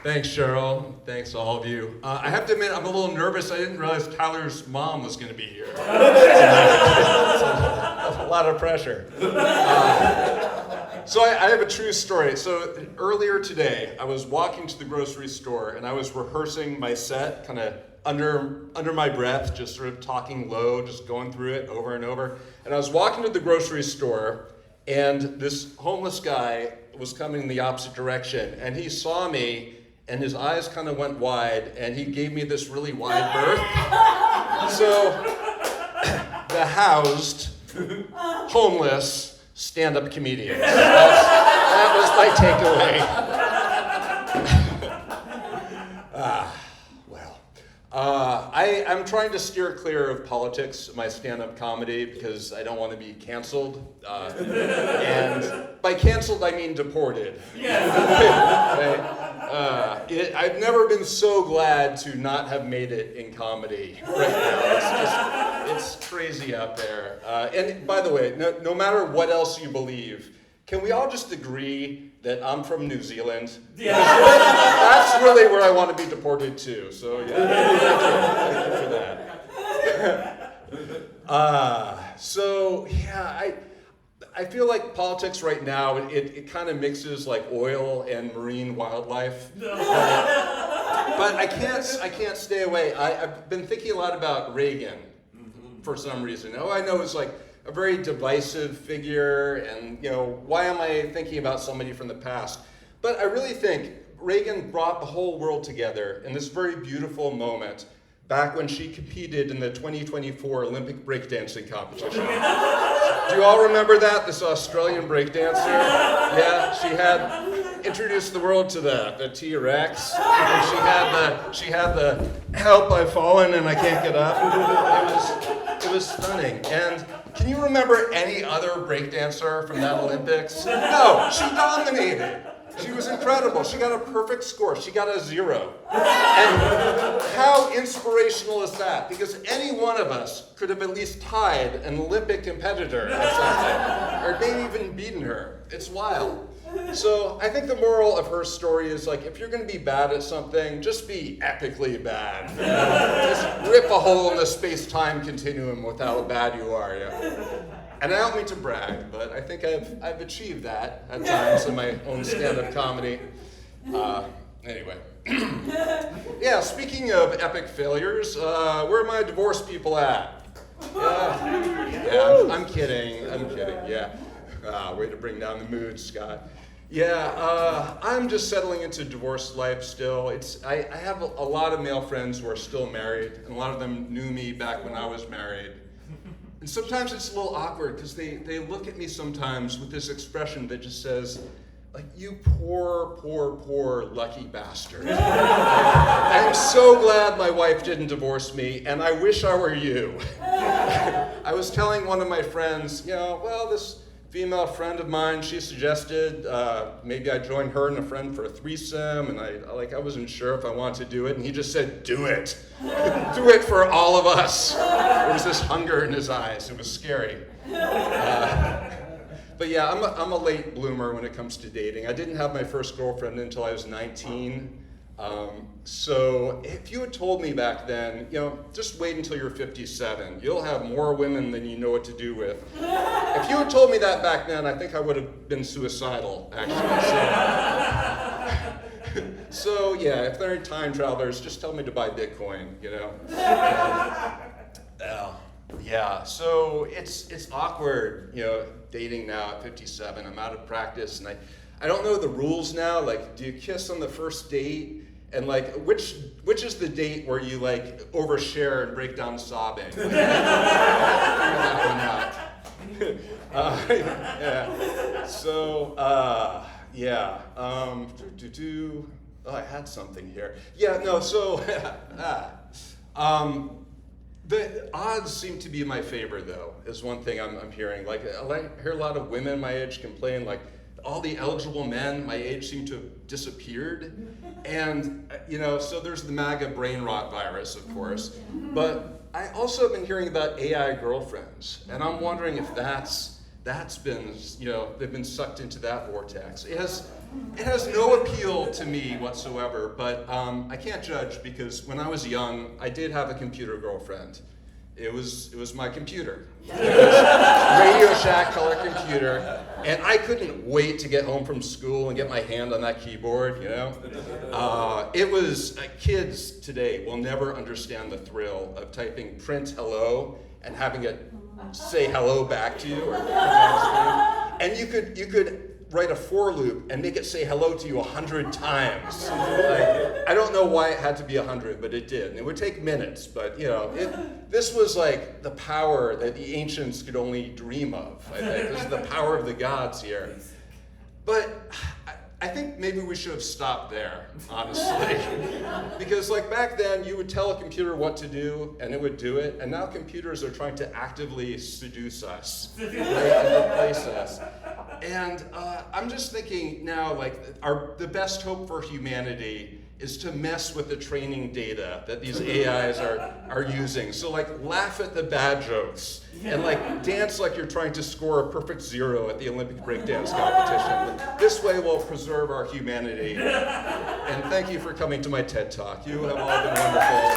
Thanks, Cheryl. Thanks, all of you. I have to admit, I'm a little nervous. I didn't realize Tyler's mom was going to be here. It's a lot of pressure. So I have a true story. So earlier today, I was walking to the grocery store, and I was rehearsing my set, kind of under my breath, just sort of talking low, just going through it over and over. And I was walking to the grocery store, and this homeless guy was coming in the opposite direction, and he saw me, and his eyes kind of went wide, and he gave me this really wide berth. So, the housed, homeless, stand-up comedians. That was my takeaway. I'm trying to steer clear of politics in my stand-up comedy because I don't want to be canceled. And by canceled, I mean deported. Right? I've never been so glad to not have made it in comedy right now. It's crazy out there. And by the way, no matter what else you believe, can we all just agree that I'm from New Zealand? Yeah. That's really where I want to be deported to. So yeah, thank you for that. I feel like politics right now, it kind of mixes like oil and marine wildlife. But I can't stay away. I've been thinking a lot about Reagan for some reason. I know it's like a very divisive figure, and why am I thinking about somebody from the past? But I really think Reagan brought the whole world together in this very beautiful moment back when she competed in the 2024 Olympic breakdancing competition. Do you all remember that? This Australian breakdancer? Yeah, she had introduced the world to the T-Rex, and she had the help, I've fallen and I can't get up. It was stunning. And can you remember any other breakdancer from that Olympics? No, she dominated. She was incredible. She got a perfect score. She got a 0. And how inspirational is that? Because any one of us could have at least tied an Olympic competitor at something, or maybe even beaten her. It's wild. So I think the moral of her story is like, if you're going to be bad at something, just be epically bad. Just rip a hole in the space-time continuum with how bad you are. Yeah. And I don't mean to brag, but I think I've achieved that at times in my own stand-up comedy. Anyway. Yeah, speaking of epic failures, where are my divorced people at? Yeah, I'm kidding, yeah. Way to bring down the mood, Scott. Yeah, I'm just settling into divorced life still. I have a lot of male friends who are still married, and a lot of them knew me back when I was married. And sometimes it's a little awkward because they look at me sometimes with this expression that just says, like, you poor, poor, poor lucky bastard. I'm so glad my wife didn't divorce me, and I wish I were you. I was telling one of my friends, this female friend of mine, she suggested maybe I join her and a friend for a threesome, and I wasn't sure if I wanted to do it, and he just said, do it. Do it for all of us. There was this hunger in his eyes. It was scary. But yeah, I'm a late bloomer when it comes to dating. I didn't have my first girlfriend until I was 19. So if you had told me back then, just wait until you're 57. You'll have more women than you know what to do with. If you had told me that back then, I think I would have been suicidal, actually. So yeah, if they're time travelers, just tell me to buy Bitcoin, Yeah, so it's awkward, dating now at 57. I'm out of practice, and I don't know the rules now. Like, do you kiss on the first date? And like, which is the date where you like overshare and break down sobbing? Like, that one out. Yeah. So I had something here. Yeah. No. So the odds seem to be in my favor, though. Is one thing I'm hearing. Like, I hear a lot of women my age complain, like, all the eligible men my age seem to have disappeared. And, so there's the MAGA brain rot virus, of course. But I also have been hearing about AI girlfriends. And I'm wondering if that's that's been, they've been sucked into that vortex. It has no appeal to me whatsoever, but I can't judge because when I was young, I did have a computer girlfriend. It was my computer. It was Radio Shack color computer, and I couldn't wait to get home from school and get my hand on that keyboard, It was, kids today will never understand the thrill of typing print hello and having it say hello back to you. And you could write a for loop and make it say hello to you 100 times. I don't know why it had to be 100, but it did. And it would take minutes, but this was like the power that the ancients could only dream of. I think this is the power of the gods here. But I think maybe we should have stopped there, honestly. Because like back then, you would tell a computer what to do, and it would do it. And now computers are trying to actively seduce us, right, and replace us. And I'm just thinking now, like, the best hope for humanity is to mess with the training data that these AIs are using. So like, laugh at the bad jokes and like dance like you're trying to score a perfect 0 at the Olympic breakdance competition. This way we'll preserve our humanity. And thank you for coming to my TED Talk. You have all been wonderful.